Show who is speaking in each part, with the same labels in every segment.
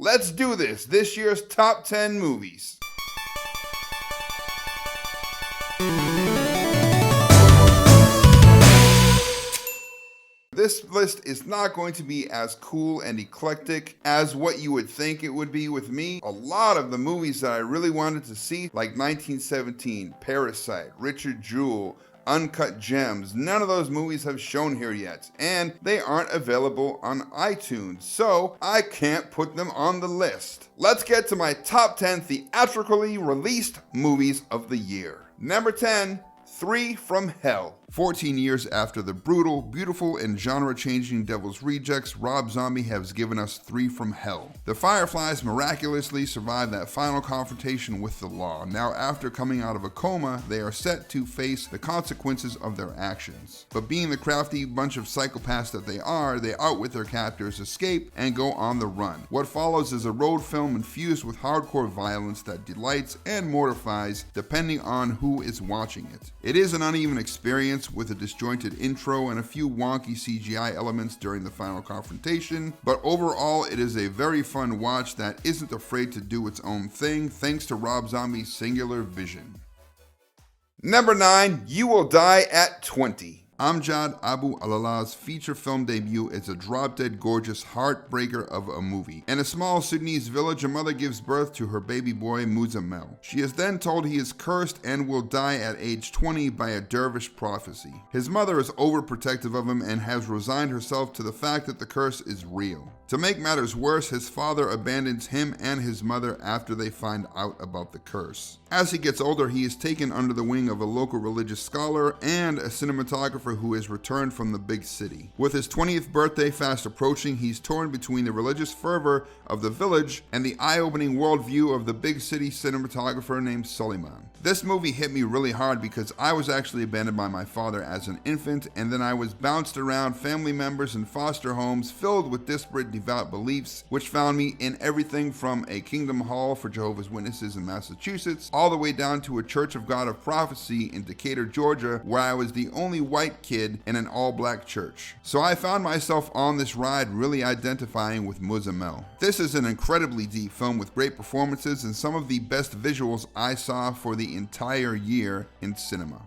Speaker 1: Let's do this year's top 10 movies. This list is not going to be as cool and eclectic as what you would think it would be with me. A lot of the movies that I really wanted to see, like 1917, Parasite, Richard Jewell, Uncut Gems, none of those movies have shown here yet, and they aren't available on iTunes, so I can't put them on the list. Let's get to my top 10 theatrically released movies of the year. Number 10, 3 from Hell. 14 years after the brutal, beautiful, and genre-changing Devil's Rejects, Rob Zombie has given us 3 from Hell. The Fireflies miraculously survived that final confrontation with the law. Now, after coming out of a coma, they are set to face the consequences of their actions. But being the crafty bunch of psychopaths that they outwit their captors, escape, and go on the run. What follows is a road film infused with hardcore violence that delights and mortifies depending on who is watching it. It is an uneven experience with a disjointed intro and a few wonky CGI elements during the final confrontation, but overall it is a very fun watch that isn't afraid to do its own thing thanks to Rob Zombie's singular vision. Number 9, You Will Die at 20. Amjad Abu Alalah's feature film debut is a drop-dead gorgeous heartbreaker of a movie. In a small Sudanese village, a mother gives birth to her baby boy Muzammel. She is then told he is cursed and will die at age 20 by a dervish prophecy. His mother is overprotective of him and has resigned herself to the fact that the curse is real. To make matters worse, his father abandons him and his mother after they find out about the curse. As he gets older, he is taken under the wing of a local religious scholar and a cinematographer who has returned from the big city. With his 20th birthday fast approaching, he's torn between the religious fervor of the village and the eye-opening worldview of the big city cinematographer named Suleiman. This movie hit me really hard because I was actually abandoned by my father as an infant, and then I was bounced around family members and foster homes filled with disparate devout beliefs, which found me in everything from a Kingdom Hall for Jehovah's Witnesses in Massachusetts, all the way down to a Church of God of Prophecy in Decatur, Georgia, where I was the only white kid in an all-black church. So I found myself on this ride really identifying with Muzammel. This is an incredibly deep film with great performances and some of the best visuals I saw for the entire year in cinema.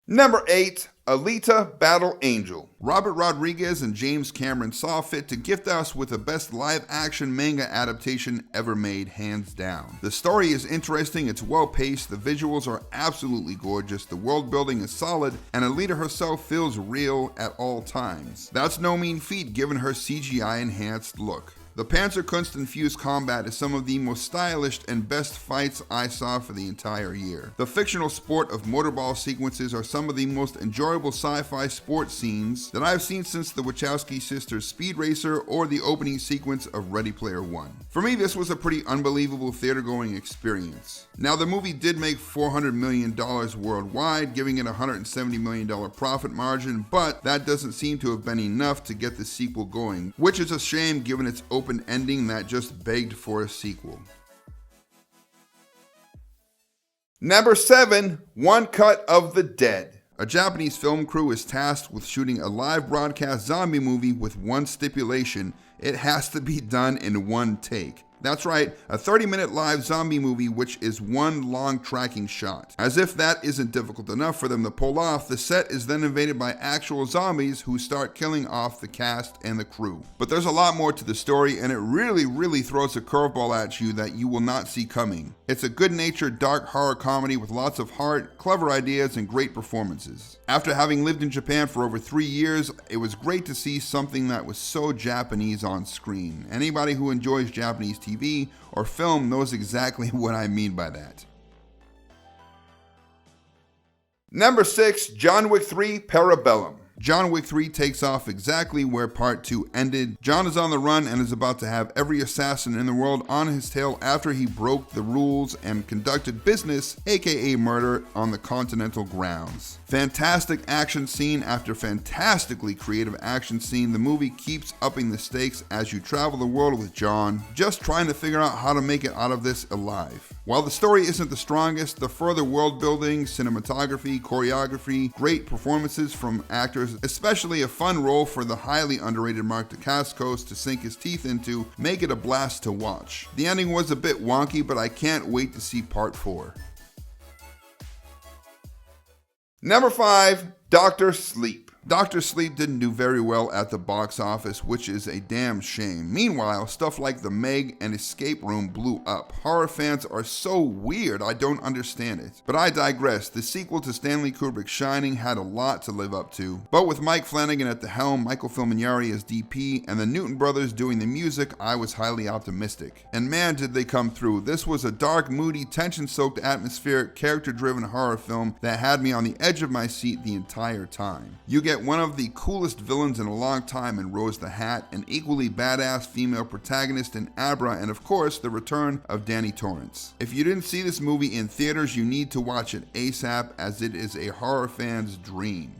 Speaker 1: Number 8, Elita Battle Angel. Robert Rodriguez and James Cameron saw fit to gift us with the best live-action manga adaptation ever made, hands down. The story is interesting, it's well-paced, the visuals are absolutely gorgeous, the world-building is solid, and Elita herself feels real at all times. That's no mean feat given her CGI-enhanced look. The Panzerkunst-infused combat is some of the most stylish and best fights I saw for the entire year. The fictional sport of motorball sequences are some of the most enjoyable sci-fi sports scenes that I've seen since the Wachowski sisters' Speed Racer or the opening sequence of Ready Player One. For me, this was a pretty unbelievable theater-going experience. Now, the movie did make $400 million worldwide, giving it a $170 million profit margin, but that doesn't seem to have been enough to get the sequel going, which is a shame given its open ending that just begged for a sequel. Number 7, One Cut of the Dead. A Japanese film crew is tasked with shooting a live broadcast zombie movie with one stipulation: it has to be done in one take. That's right, a 30-minute live zombie movie which is one long tracking shot. As if that isn't difficult enough for them to pull off, the set is then invaded by actual zombies who start killing off the cast and the crew. But there's a lot more to the story, and it really throws a curveball at you that you will not see coming. It's a good-natured dark horror comedy with lots of heart, clever ideas, and great performances. After having lived in Japan for over 3 years, it was great to see something that was so Japanese on screen. Anybody who enjoys Japanese TV or film knows exactly what I mean by that. Number 6, John Wick 3 Parabellum. John Wick 3 takes off exactly where Part 2 ended. John is on the run and is about to have every assassin in the world on his tail after he broke the rules and conducted business, aka murder, on the Continental grounds. Fantastic action scene after fantastically creative action scene, the movie keeps upping the stakes as you travel the world with John, just trying to figure out how to make it out of this alive. While the story isn't the strongest, the further world building, cinematography, choreography, great performances from actors, especially a fun role for the highly underrated Mark Dacascos to sink his teeth into, make it a blast to watch. The ending was a bit wonky, but I can't wait to see part 4. Number 5, Dr. Sleep. Dr. Sleep didn't do very well at the box office, which is a damn shame. Meanwhile, stuff like The Meg and Escape Room blew up. Horror fans are so weird, I don't understand it. But I digress. The sequel to Stanley Kubrick's Shining had a lot to live up to. But with Mike Flanagan at the helm, Michael Filmonieri as DP, and the Newton brothers doing the music, I was highly optimistic. And man, did they come through. This was a dark, moody, tension-soaked, atmospheric, character-driven horror film that had me on the edge of my seat the entire time. You get one of the coolest villains in a long time in Rose the Hat, an equally badass female protagonist in Abra, and of course, the return of Danny Torrance. If you didn't see this movie in theaters, you need to watch it ASAP, as it is a horror fan's dream.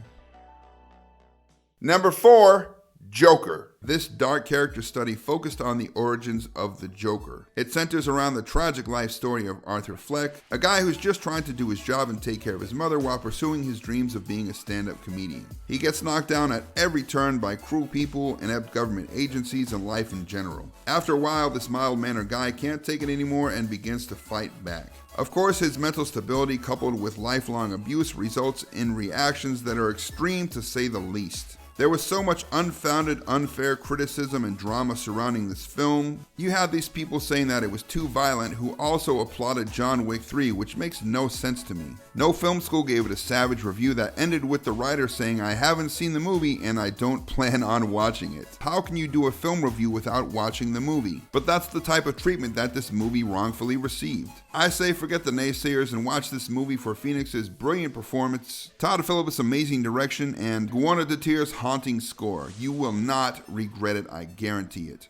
Speaker 1: Number 4, Joker. This dark character study focused on the origins of the Joker. It centers around the tragic life story of Arthur Fleck, a guy who's just trying to do his job and take care of his mother while pursuing his dreams of being a stand-up comedian. He gets knocked down at every turn by cruel people, inept government agencies, and life in general. After a while, this mild-mannered guy can't take it anymore and begins to fight back. Of course, his mental stability coupled with lifelong abuse results in reactions that are extreme to say the least. There was so much unfounded, unfair criticism and drama surrounding this film. You have these people saying that it was too violent who also applauded John Wick 3, which makes no sense to me. No Film School gave it a savage review that ended with the writer saying, "I haven't seen the movie and I don't plan on watching it." How can you do a film review without watching the movie? But that's the type of treatment that this movie wrongfully received. I say forget the naysayers and watch this movie for Phoenix's brilliant performance, Todd Phillips' amazing direction, and Guana de Tir's haunting score. You will not regret it, I guarantee it.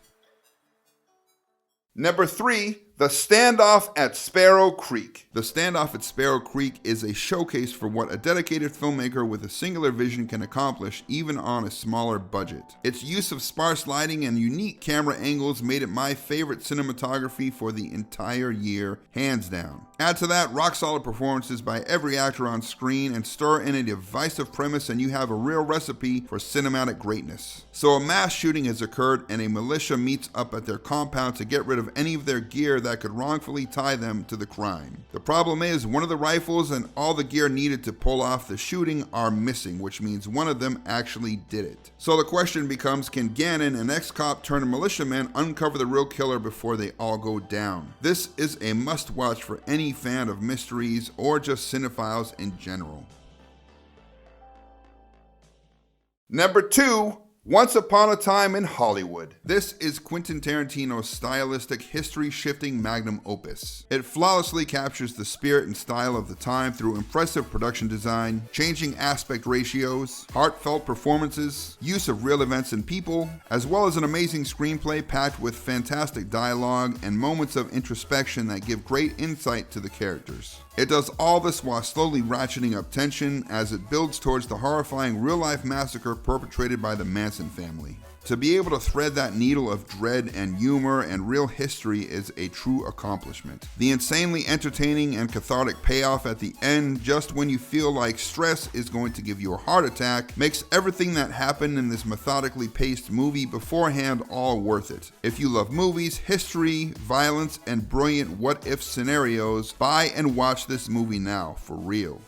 Speaker 1: Number 3, The Standoff at Sparrow Creek. The Standoff at Sparrow Creek is a showcase for what a dedicated filmmaker with a singular vision can accomplish even on a smaller budget. Its use of sparse lighting and unique camera angles made it my favorite cinematography for the entire year, hands down. Add to that rock-solid performances by every actor on screen and stir in a divisive premise and you have a real recipe for cinematic greatness. So a mass shooting has occurred and a militia meets up at their compound to get rid of any of their gear that could wrongfully tie them to the crime. The problem is one of the rifles and all the gear needed to pull off the shooting are missing, which means one of them actually did it. So the question becomes, can Gannon, an ex-cop turned militiaman, uncover the real killer before they all go down? This is a must-watch for any fan of mysteries or just cinephiles in general. Number 2, Once Upon a Time in Hollywood. This is Quentin Tarantino's stylistic, history-shifting magnum opus. It flawlessly captures the spirit and style of the time through impressive production design, changing aspect ratios, heartfelt performances, use of real events and people, as well as an amazing screenplay packed with fantastic dialogue and moments of introspection that give great insight to the characters. It does all this while slowly ratcheting up tension as it builds towards the horrifying real-life massacre perpetrated by the Manson family. To be able to thread that needle of dread and humor and real history is a true accomplishment. The insanely entertaining and cathartic payoff at the end, just when you feel like stress is going to give you a heart attack, makes everything that happened in this methodically paced movie beforehand all worth it. If you love movies, history, violence, and brilliant what-if scenarios, buy and watch this movie now, for real.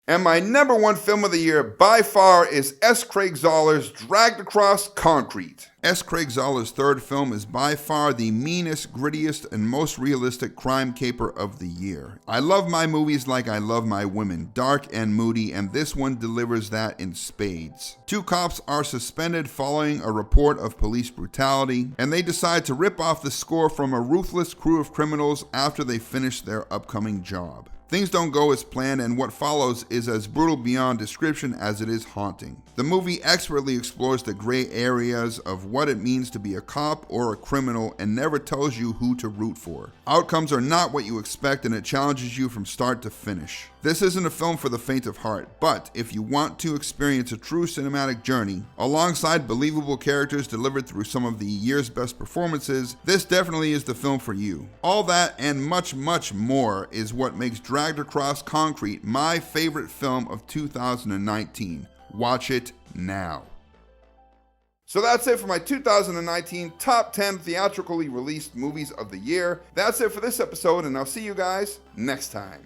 Speaker 1: And my number 1 film of the year by far is S. Craig Zahler's Dragged Across Concrete. S. Craig Zahler's third film is by far the meanest, grittiest, and most realistic crime caper of the year. I love my movies like I love my women, dark and moody, and this one delivers that in spades. 2 cops are suspended following a report of police brutality, and they decide to rip off the score from a ruthless crew of criminals after they finish their upcoming job. Things don't go as planned, and what follows is as brutal beyond description as it is haunting. The movie expertly explores the gray areas of what it means to be a cop or a criminal and never tells you who to root for. Outcomes are not what you expect, and it challenges you from start to finish. This isn't a film for the faint of heart, but if you want to experience a true cinematic journey, alongside believable characters delivered through some of the year's best performances, this definitely is the film for you. All that and much, much more is what makes Dragged Across Concrete my favorite film of 2019. Watch it now. So that's it for my 2019 top 10 theatrically released movies of the year. That's it for this episode, and I'll see you guys next time.